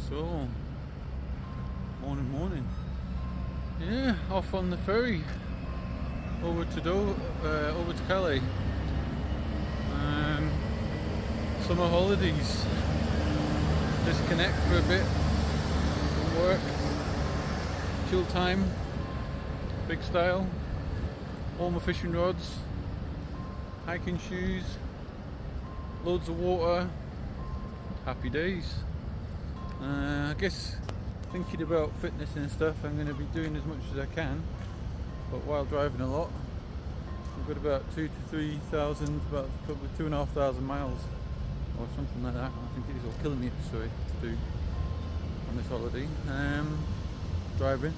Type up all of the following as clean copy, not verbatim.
So, morning. Yeah, off on the ferry over to Calais. Summer holidays. Disconnect for a bit from work. Chill time. Big style. All my fishing rods. Hiking shoes. Loads of water. Happy days. I guess thinking about fitness and stuff, I'm going to be doing as much as I can, but while driving a lot. I've got about 2,000 to 3,000, about probably 2,500 miles or something like that. I think it is, or kilometres, sorry, to do on this holiday. Driving.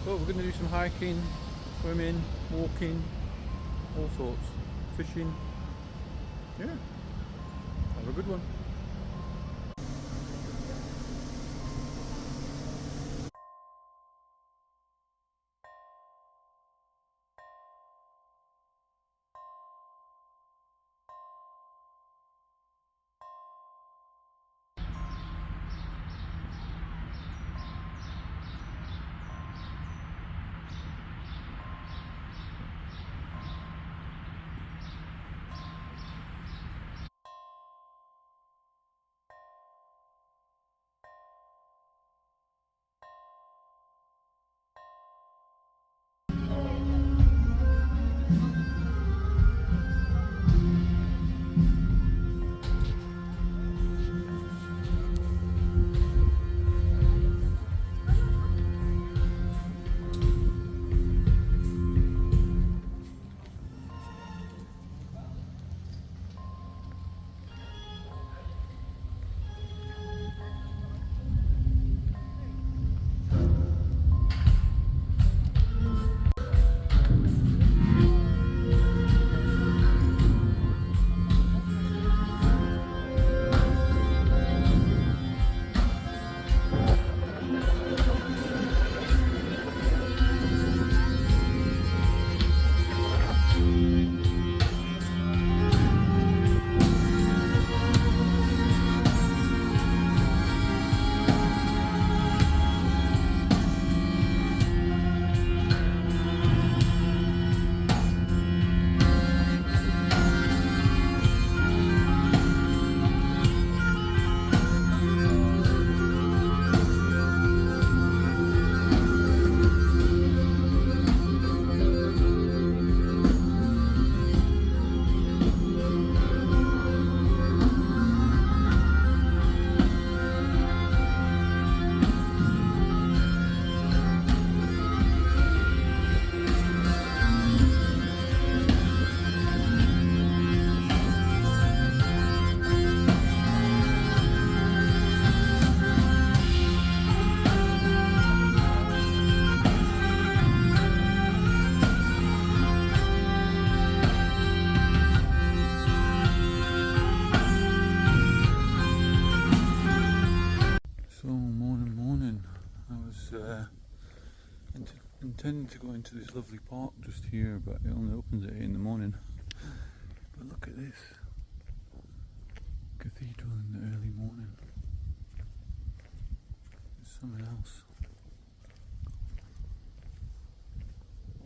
But we're going to do some hiking, swimming, walking, all sorts. Fishing. Yeah. Have a good one. Intending to go into this lovely park just here, but it only opens at 8 in the morning. But look at this cathedral in the early morning. There's something else.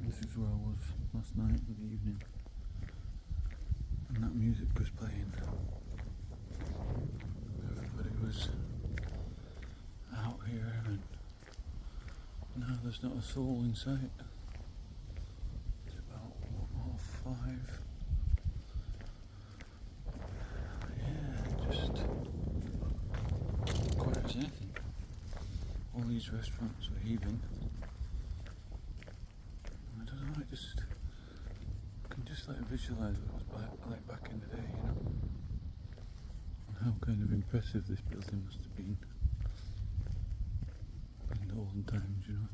This is where I was last night in the evening, and that music was playing. Everybody was out here, and now there's not a soul in sight. It's about 5:30. Yeah, just quiet as anything. All these restaurants are heaving. I don't know, I can just like visualise what it was like back in the day, you know? And how kind of impressive this building must have been in the olden times, you know.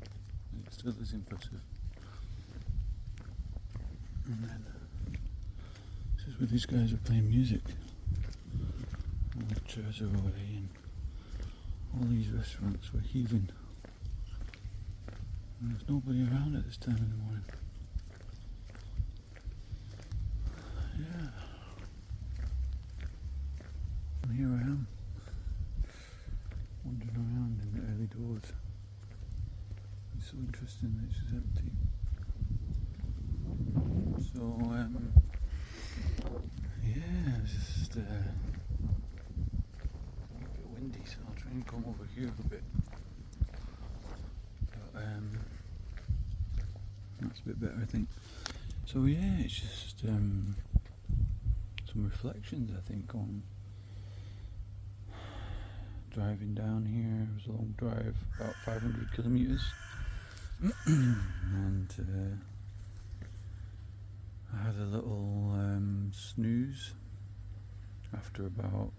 And it still is impressive. And then this is where these guys are playing music. All the chairs are away and all these restaurants were heaving. And there's nobody around at this time in the morning. Yeah. And here I am, wandering doors. It's so interesting that it's just empty. So yeah, it's just a bit windy, so I'll try and come over here a bit. But that's a bit better, I think. So yeah, it's just some reflections, I think, on driving down here. It was a long drive, about 500 kilometres. And I had a little snooze after about,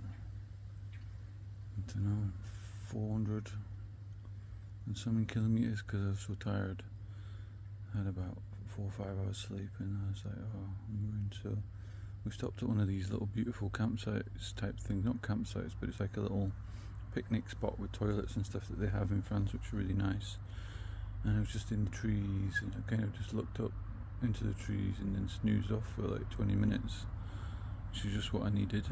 I don't know, 400 and something kilometres because I was so tired. I had about 4 or 5 hours sleep and I was like, oh, I'm ruined. So we stopped at one of these little beautiful campsites type things, not campsites, but it's like a little picnic spot with toilets and stuff that they have in France, which are really nice. And I was just in the trees and I kind of just looked up into the trees and then snoozed off for like 20 minutes, which is just what I needed.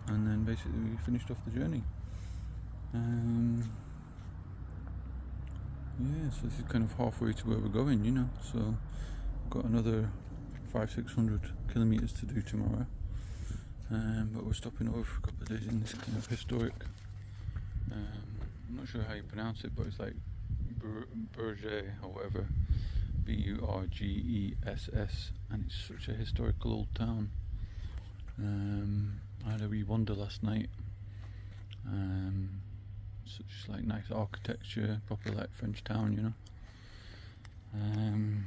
And then basically we finished off the journey. Yeah, so this is kind of halfway to where we're going, you know. So I've got another 500-600 kilometres to do tomorrow. But we're stopping over for a couple of days in this kind of historic, I'm not sure how you pronounce it, but it's like Bourges or whatever, Burgess, and it's such a historical old town. I had a wee wander last night. Such like nice architecture, proper like French town, you know. And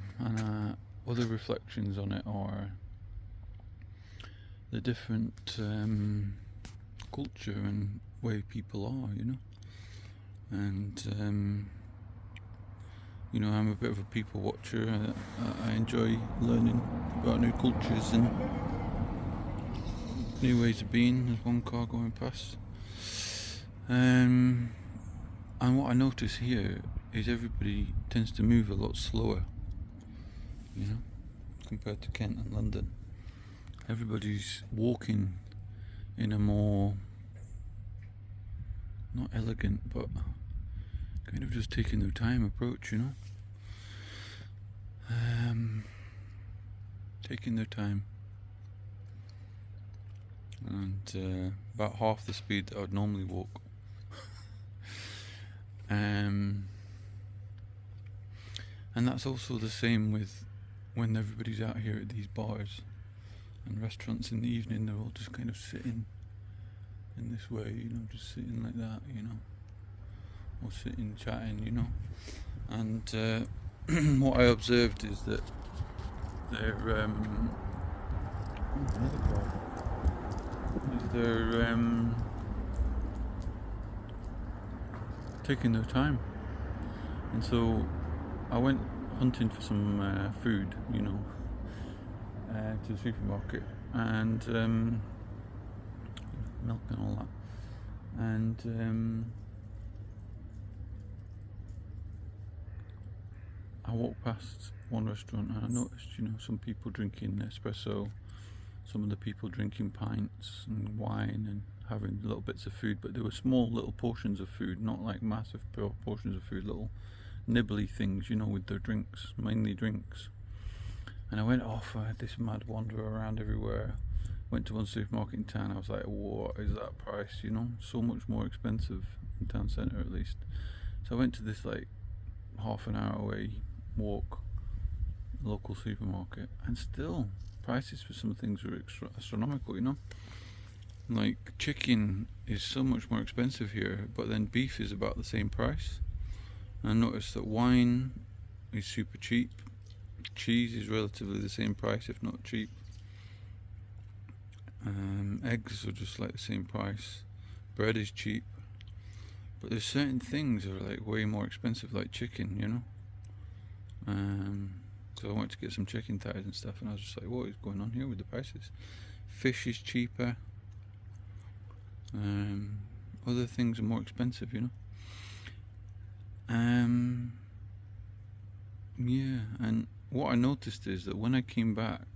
other reflections on it are the different culture and way people are, you know. And you know, I'm a bit of a people watcher. I enjoy learning about new cultures and new ways of being. There's one car going past. And what I notice here is everybody tends to move a lot slower, you know, compared to Kent and London. Everybody's walking in a more, not elegant, but kind of just taking their time approach, you know. Taking their time. And about half the speed that I would normally walk. And that's also the same with when everybody's out here at these bars and restaurants in the evening. They're all just kind of sitting in this way, you know, just sitting like that, you know, or sitting chatting, you know. And what I observed is that they're taking their time. And so I went hunting for some food, you know, to the supermarket, and milk and all that. And I walked past one restaurant and I noticed, you know, some people drinking espresso, some of the people drinking pints and wine and having little bits of food, but there were small little portions of food, not like massive portions of food, little nibbly things, you know, with their drinks, mainly drinks. And I went off, I had this mad wander around everywhere. Went to one supermarket in town, I was like, what is that price, you know? So much more expensive in town centre, at least. So I went to this like half an hour away walk, local supermarket, and still prices for some things were astronomical, you know. Like chicken is so much more expensive here, but then beef is about the same price. I noticed that wine is super cheap, cheese is relatively the same price, if not cheap. Eggs are just like the same price. Bread is cheap, but there's certain things that are like way more expensive, like chicken, you know. So I went to get some chicken thighs and stuff, and I was just like, what is going on here with the prices? Fish is cheaper. Other things are more expensive, you know. Yeah, and what I noticed is that when I came back,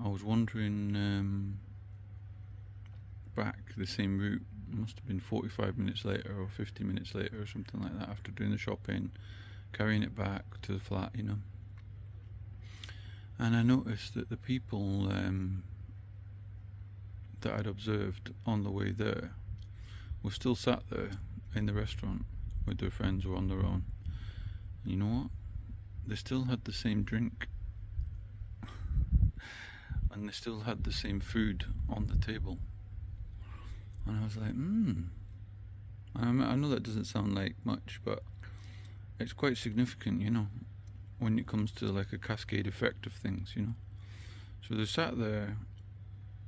I was wondering back the same route. It must have been 45 minutes later or 50 minutes later or something like that, after doing the shopping, carrying it back to the flat, you know. And I noticed that the people that I'd observed on the way there were still sat there in the restaurant with their friends or on their own. And you know what? They still had the same drink. And they still had the same food on the table. And I was like, I know that doesn't sound like much, but it's quite significant, you know, when it comes to like a cascade effect of things, you know. So they sat there,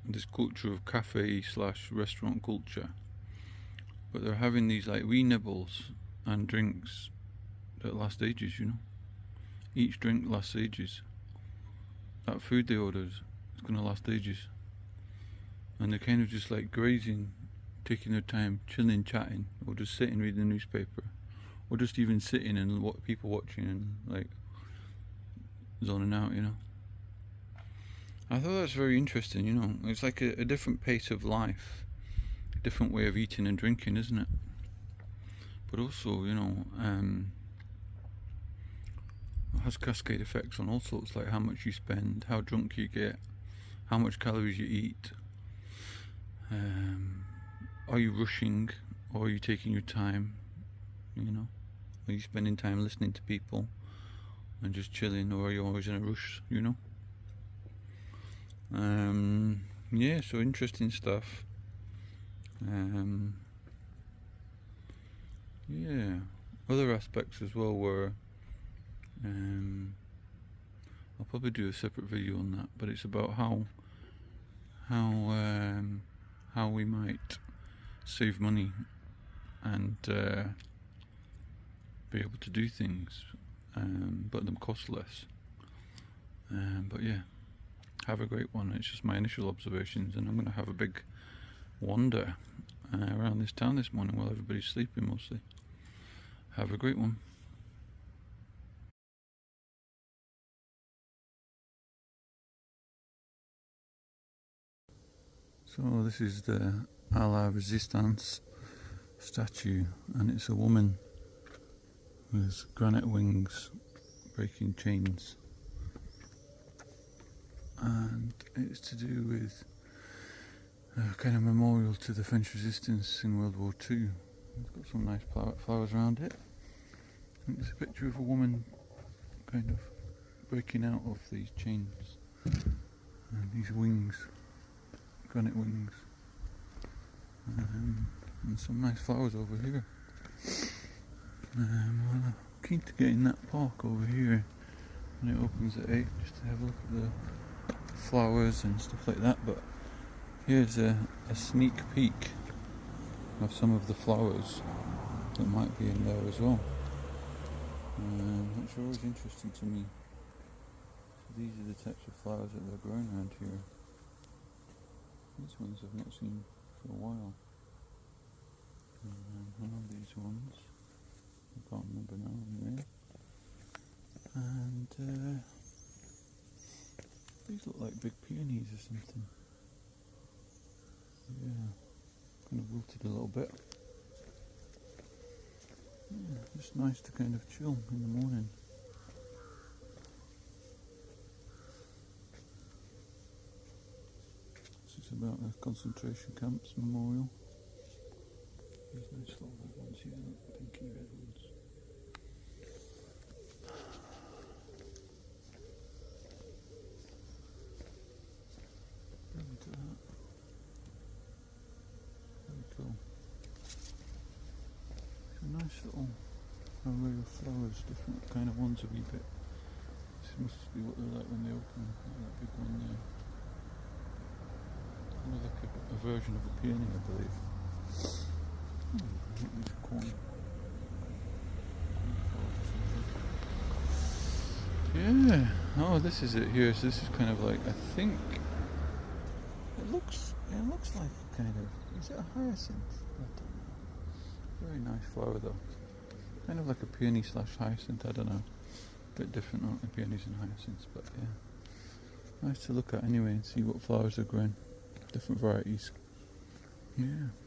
this culture of cafe/restaurant culture, but they're having these like wee nibbles and drinks that last ages, you know. Each drink lasts ages. That food they ordered is going to last ages. And they're kind of just like grazing, taking their time, chilling, chatting, or just sitting reading the newspaper, or just even sitting and people watching and like zoning out, you know. I thought that's very interesting, you know. It's like a different pace of life, a different way of eating and drinking, isn't it? But also, you know, it has cascade effects on all sorts, like how much you spend, how drunk you get, how much calories you eat. Are you rushing, or are you taking your time, you know? Are you spending time listening to people and just chilling, or are you always in a rush, you know? Yeah, so interesting stuff. Yeah, other aspects as well were, I'll probably do a separate video on that, but it's about how we might save money and be able to do things, but them cost less. But yeah, have a great one. It's just my initial observations, and I'm going to have a big wander around this town this morning while everybody's sleeping mostly. Have a great one. So this is the à la Resistance statue, and it's a woman with granite wings breaking chains, and it's to do with a kind of memorial to the French resistance in World War II. It's got some nice flowers around it. And it's a picture of a woman kind of breaking out of these chains and these wings, granite wings, and some nice flowers over here. I'm keen to get in that park over here when it opens at 8, just to have a look at the flowers and stuff like that. But here's a sneak peek of some of the flowers that might be in there as well, which are always interesting to me. So these are the types of flowers that they're growing around here. These ones I've not seen for a while. One of these ones, I can't remember now anyway. And these look like big peonies or something. Yeah, kind of wilted a little bit. Yeah, just nice to kind of chill in the morning. This is about a concentration camps memorial. These nice little red ones here, pinky red ones. Look at that. Very cool. It's a nice little array of flowers, different kind of ones a wee bit. This must be what they're like when they open, like that big one there. Kind of like a version of a peony, I believe. I think these are corn. Yeah. Oh, this is it here. So this is kind of like, I think it looks like a kind of, is it a hyacinth? I don't know. Very nice flower though. Kind of like a peony / hyacinth. I don't know. A bit different, aren't they, peonies and hyacinths? But yeah, nice to look at anyway and see what flowers are growing. Different varieties. Yeah.